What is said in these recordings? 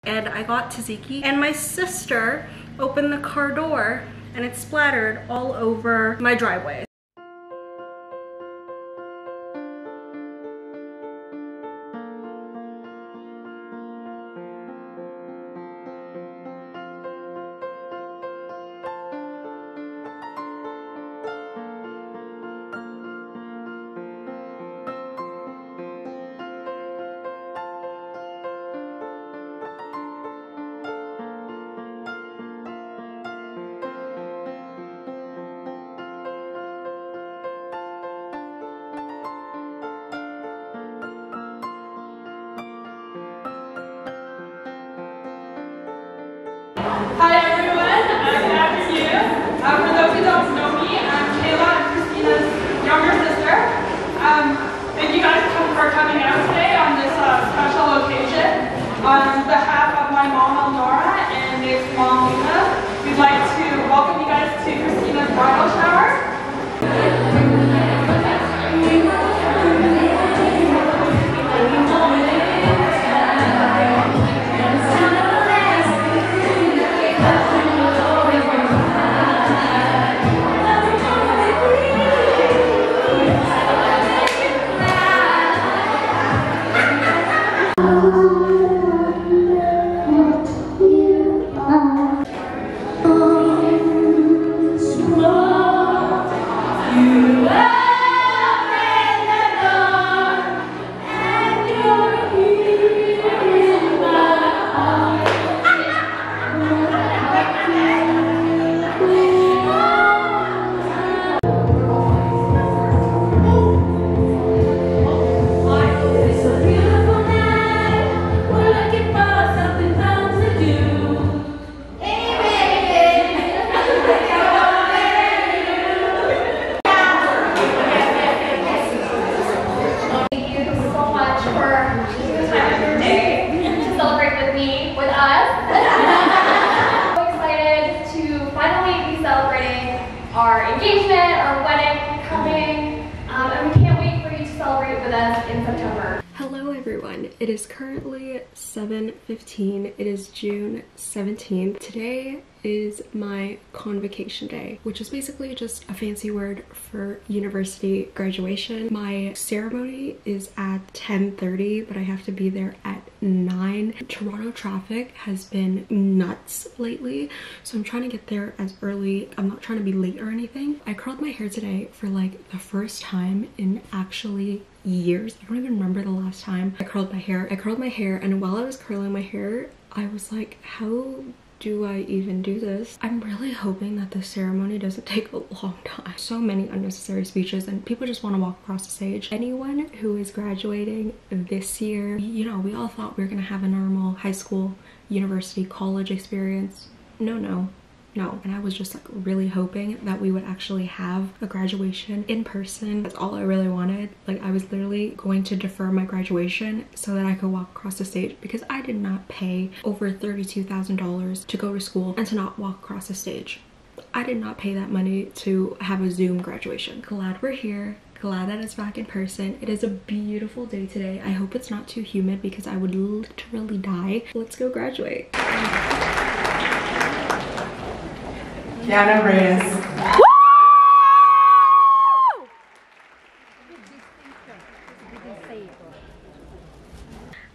and I got tzatziki, and my sister opened the car door and it splattered all over my driveway. Hi everyone, good afternoon. For those who don't know me, I'm Kayla, I'm Christina's younger sister. Thank you guys for coming out today on this special occasion. On behalf of my mom Elnora and Nick's mom Luna, we'd like to welcome you guys to Christina's bridal shower. Our engagement, our wedding coming, and we can't wait for you to celebrate with us in September. Hello everyone, it is currently 7:15. It is June 17th. Today is my convocation day, which is basically just a fancy word for university graduation. My ceremony is at 10:30, but I have to be there at 9. Toronto traffic has been nuts lately, so I'm trying to get there as early. I'm not trying to be late or anything. I curled my hair today for like the first time in actually years. I don't even remember the last time I curled my hair. And while I was curling my hair, I was like, how do I even do this? I'm really hoping that this ceremony doesn't take a long time. So many unnecessary speeches and people just want to walk across the stage. Anyone who is graduating this year, you know, we all thought we were gonna have a normal high school, university, college experience. No, and I was just like really hoping that we would actually have a graduation in person. That's all I really wanted. Like, I was literally going to defer my graduation so that I could walk across the stage, because I did not pay over $32,000 to go to school and to not walk across the stage. I did not pay that money to have a Zoom graduation. Glad we're here. Glad that it's back in person. It is a beautiful day today. I hope it's not too humid because I would literally die. Let's go graduate. Kianareyes.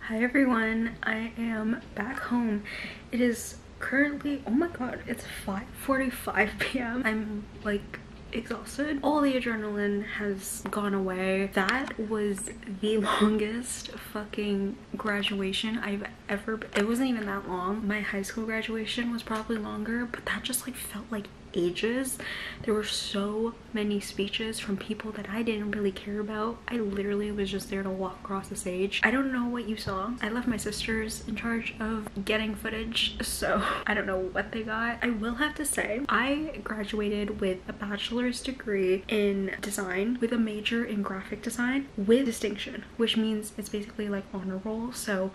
Hi everyone, I am back home. It is currently, oh my god, it's 5:45 p.m. I'm like exhausted. All the adrenaline has gone away. That was the longest fucking graduation I've ever been. It wasn't even that long. My high school graduation was probably longer, but that just like felt like ages. There were so many speeches from people that I didn't really care about. I literally was just there to walk across the stage. I don't know what you saw. I left my sisters in charge of getting footage, so I don't know what they got. I will have to say, I graduated with a bachelor's degree in design with a major in graphic design with distinction, which means it's basically like honor roll. So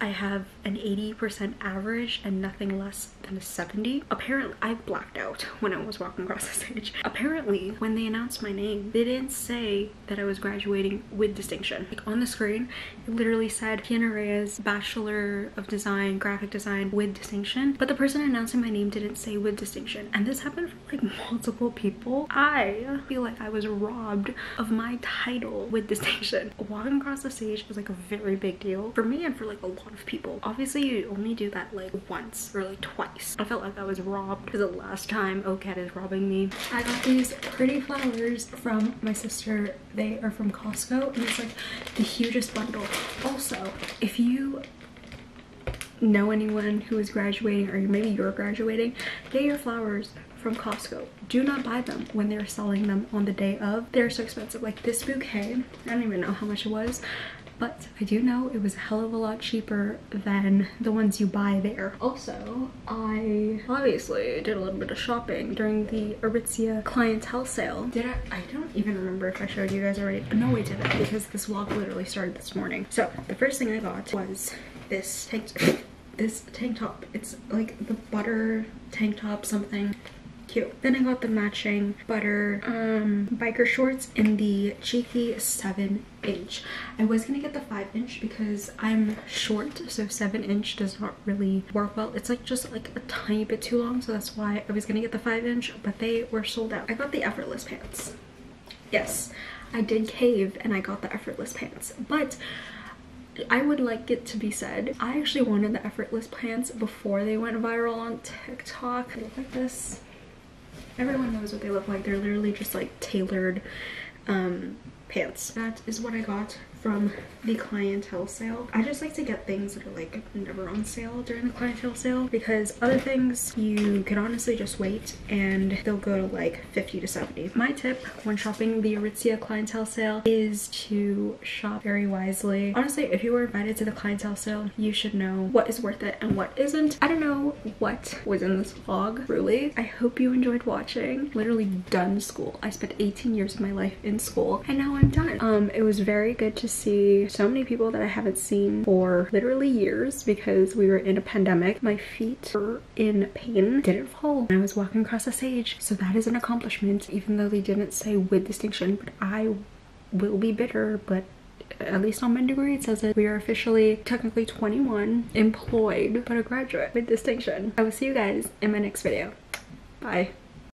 I have an 80% average and nothing less than a 70. Apparently, I blacked out when I was walking across the stage. Apparently, when they announced my name, they didn't say that I was graduating with distinction. Like on the screen, it literally said Kiana Reyes, Bachelor of Design, Graphic Design with distinction. But the person announcing my name didn't say with distinction. And this happened for like multiple people. I feel like I was robbed of my title with distinction. Walking across the stage was like a very big deal for me and for like a lot of people. Obviously, you only do that like once or like twice. I felt like I was robbed for the last time OCADU is robbing me. I got these pretty flowers from my sister. They are from Costco and it's like the hugest bundle. Also, if you know anyone who is graduating or maybe you're graduating, get your flowers from Costco. Do not buy them when they're selling them on the day of. They're so expensive. Like this bouquet, I don't even know how much it was, but I do know it was a hell of a lot cheaper than the ones you buy there. Also, I obviously did a little bit of shopping during the Aritzia clientele sale. Did I don't even remember if I showed you guys already. No, I didn't, because this vlog literally started this morning. So the first thing I got was this tank top. It's like the butter tank top something. Cute. Then I got the matching butter biker shorts in the cheeky 7-inch. I was gonna get the 5-inch because I'm short, so 7-inch does not really work well. It's like just like a tiny bit too long, so that's why I was gonna get the 5-inch, but they were sold out. I got the effortless pants. Yes, I did cave and I got the effortless pants, but I would like it to be said, I actually wanted the effortless pants before they went viral on TikTok. They look like this. Everyone knows what they look like. They're literally just like tailored pants. That is what I got from the clientele sale. I just like to get things that are like never on sale during the clientele sale, because other things you can honestly just wait and they'll go to like 50 to 70. My tip when shopping the Aritzia clientele sale is to shop very wisely. Honestly, if you were invited to the clientele sale, you should know what is worth it and what isn't. I don't know what was in this vlog, really. I hope you enjoyed watching. Literally done school. I spent 18 years of my life in school and now I'm done. It was very good to see so many people that I haven't seen for literally years because we were in a pandemic. My feet were in pain. Didn't fall when I was walking across the stage, so that is an accomplishment, even though they didn't say with distinction. But I will be bitter, but at least on my degree it says that we are officially technically 21, employed, but a graduate with distinction. I will see you guys in my next video. Bye.